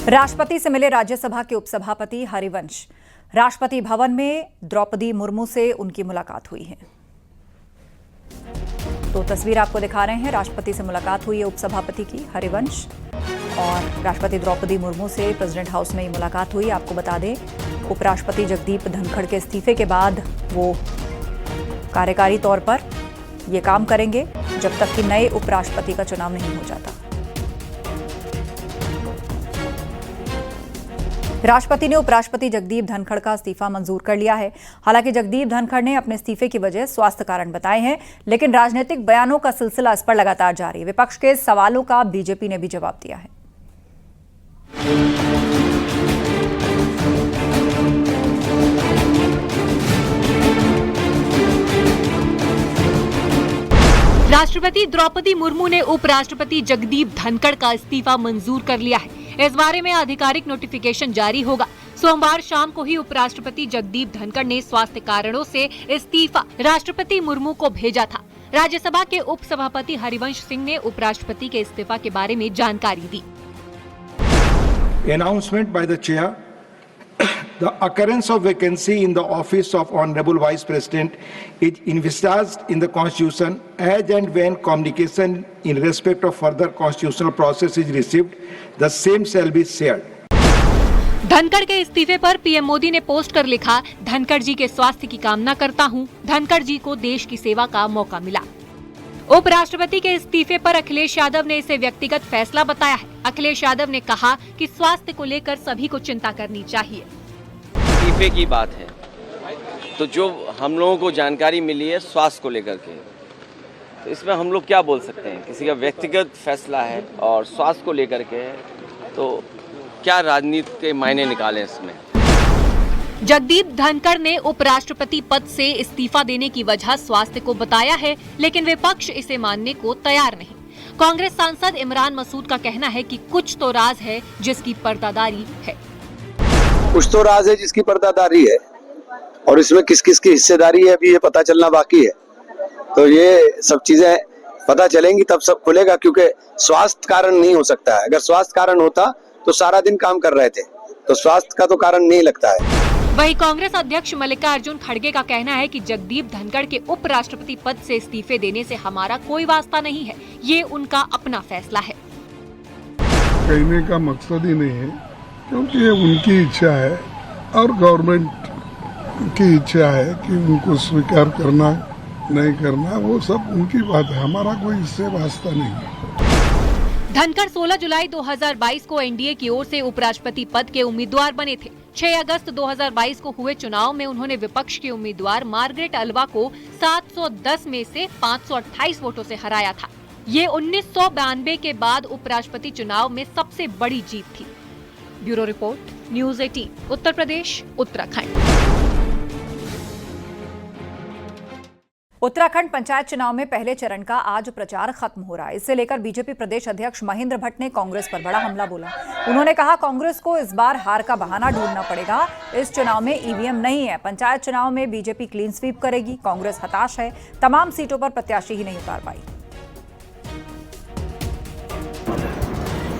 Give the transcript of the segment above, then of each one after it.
राष्ट्रपति से मिले राज्यसभा के उपसभापति हरिवंश। राष्ट्रपति भवन में द्रौपदी मुर्मू से उनकी मुलाकात हुई है। तो तस्वीर आपको दिखा रहे हैं, राष्ट्रपति से मुलाकात हुई है उपसभापति की हरिवंश और राष्ट्रपति द्रौपदी मुर्मू से प्रेसिडेंट हाउस में ये मुलाकात हुई। आपको बता दें, उपराष्ट्रपति जगदीप धनखड़ के इस्तीफे के बाद वो कार्यकारी तौर पर ये काम करेंगे जब तक कि नए उपराष्ट्रपति का चुनाव नहीं हो जाता। राष्ट्रपति ने उपराष्ट्रपति जगदीप धनखड़ का इस्तीफा मंजूर कर लिया है। हालांकि जगदीप धनखड़ ने अपने इस्तीफे की वजह स्वास्थ्य कारण बताए हैं, लेकिन राजनीतिक बयानों का सिलसिला इस पर लगातार जारी है। विपक्ष के सवालों का बीजेपी ने भी जवाब दिया है। राष्ट्रपति द्रौपदी मुर्मू ने उपराष्ट्रपति जगदीप धनखड़ का इस्तीफा मंजूर कर लिया है। इस बारे में आधिकारिक नोटिफिकेशन जारी होगा। सोमवार शाम को ही उपराष्ट्रपति जगदीप धनखड़ ने स्वास्थ्य कारणों से इस्तीफा राष्ट्रपति मुर्मू को भेजा था। राज्यसभा के उपसभापति हरिवंश सिंह ने उपराष्ट्रपति के इस्तीफा के बारे में जानकारी दी। Announcement by the chair. The occurrence of vacancy in the office of Honorable Vice President is envisaged in the Constitution as and when communication in respect of further constitutional process is received, the same shall be shared. Dhankhar के इस्तीफे पर PM Modi ने post कर लिखा, धनखड़ जी के स्वास्थ्य की कामना करता हूं। धनखड़ जी को देश की सेवा का मौका मिला। उपराष्ट्रपति के इस्तीफे पर अखिलेश यादव ने इसे व्यक्तिगत फैसला बताया है। अखिलेश यादव ने कहा कि स्वास्थ्य को लेकर सभी को चिंता करनी चाहिए। इस्तीफे की बात है तो जो हम लोगों को जानकारी मिली है स्वास्थ्य को लेकर के, तो इसमें हम लोग क्या बोल सकते हैं, किसी का व्यक्तिगत फैसला है और स्वास्थ्य को लेकर के, तो क्या राजनीति के मायने निकालें इसमें। जगदीप धनखड़ ने उपराष्ट्रपति पद से इस्तीफा देने की वजह स्वास्थ्य को बताया है, लेकिन विपक्ष इसे मानने को तैयार नहीं। कांग्रेस सांसद इमरान मसूद का कहना है कि कुछ तो राज है जिसकी पर्दादारी है। कुछ तो राज है जिसकी पर्दादारी है और इसमें किस किस की हिस्सेदारी है अभी ये पता चलना बाकी है। तो ये सब चीजें पता चलेंगी तब सब खुलेगा, क्योंकि स्वास्थ्य कारण नहीं हो सकता है। अगर स्वास्थ्य कारण होता तो सारा दिन काम कर रहे थे, तो स्वास्थ्य का तो कारण नहीं लगता है। वहीं कांग्रेस अध्यक्ष मल्लिकार्जुन खड़गे का कहना है कि जगदीप धनखड़ के उपराष्ट्रपति पद से इस्तीफे देने से हमारा कोई वास्ता नहीं है, ये उनका अपना फैसला है। कहने का मकसद ही नहीं है, क्योंकि ये उनकी इच्छा है और गवर्नमेंट की इच्छा है कि उनको स्वीकार करना नहीं करना, वो सब उनकी बात है, हमारा कोई इससे वास्ता नहीं है। धनखड़ 16 जुलाई 2022 को एनडीए की ओर से उपराष्ट्रपति पद के उम्मीदवार बने थे। 6 अगस्त 2022 को हुए चुनाव में उन्होंने विपक्ष के उम्मीदवार मार्गरेट अल्वा को 710 में से 528 वोटों से हराया था। ये 1992 के बाद उपराष्ट्रपति चुनाव में सबसे बड़ी जीत थी। Bureau report, news 18, Uttar Pradesh, Uttarakhand. Uttarakhand panchayat चुनाव में पहले चरण का आज प्रचार खत्म हो रहा है। इससे लेकर बीजेपी प्रदेश अध्यक्ष महेंद्र भट्ट ने कांग्रेस पर बड़ा हमला बोला। उन्होंने कहा, कांग्रेस को इस बार हार का बहाना ढूंढना पड़ेगा। इस चुनाव में ईवीएम नहीं है। पंचायत चुनाव में बीजेपी क्लीन स्वीप करेगी। कांग्रेस हताश है, तमाम सीटों पर प्रत्याशी ही नहीं उतार पाई।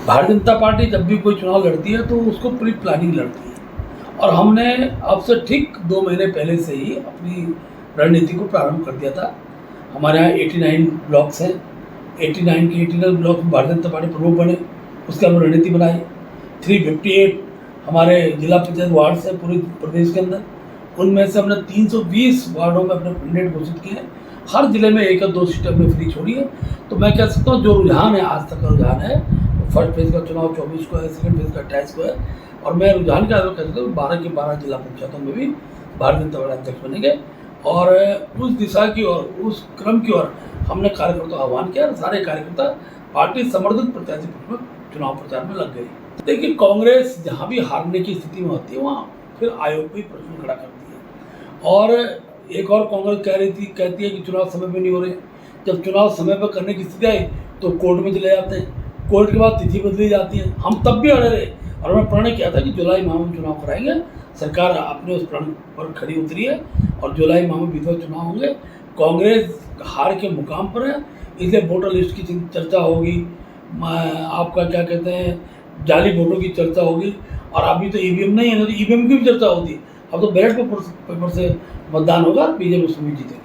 भारतीय जनता पार्टी जब भी कोई चुनाव लड़ती है तो उसको प्री प्लानिंग लड़ती है और हमने अब से ठीक 2 महीने पहले से ही अपनी रणनीति को प्रारंभ कर दिया था। हमारे यहाँ 89 ब्लॉक्स हैं। 89 के 89 ब्लॉक में भारतीय जनता पार्टी प्रमुख बने, उसके हम रणनीति बनाई। 358 हमारे जिला पंचायत वार्ड हैं पूरे प्रदेश के अंदर, उनमें से हमने 320 वार्डों में अपने कैंडिडेट घोषित किए हैं। हर जिले में 1 या 2 सीटें हमने फ्री छोड़ी है। तो मैं कह सकता हूँ जो रुझान है, आज तक का रुझान है, फर्स्ट फेज का चुनाव 24 को है, सेकंड फेज का 28 को है और मैं रुझान के आधार पर कह सकता हूँ 12 के 12 जिला पंचायतों में भी भारतीय जनता पार्टी अध्यक्ष बनेंगे और उस दिशा की ओर, उस क्रम की ओर हमने कार्यकर्ताओं का आह्वान किया और सारे कार्यकर्ता पार्टी समर्थित प्रत्याशी में चुनाव प्रचार में लग गए। देखिए, कांग्रेस जहाँ भी हारने की स्थिति में होती है वहाँ फिर आयोग को ही प्रश्न खड़ा करती है और एक और कांग्रेस कहती है कि चुनाव समय पर नहीं हो रहे। जब चुनाव समय पर करने की स्थिति आई तो कोर्ट में चले जाते हैं, कोर्ट के बाद तिथि बदली जाती है। हम तब भी अड़े रहे और हमने प्रण किया था कि जुलाई माह में चुनाव कराएंगे। सरकार अपने उस प्रण पर खड़ी उतरी है और जुलाई माह में विधानसभा चुनाव होंगे। कांग्रेस हार के मुकाम पर है, इसलिए वोटर लिस्ट की चर्चा होगी। आपका क्या कहते हैं, जाली वोटों की चर्चा होगी। और अभी तो ईवीएम नहीं है, तो ईवीएम की भी चर्चा होती। अब तो बैलेट पेपर से मतदान होगा, बीजेपी उसमें जीतेगी।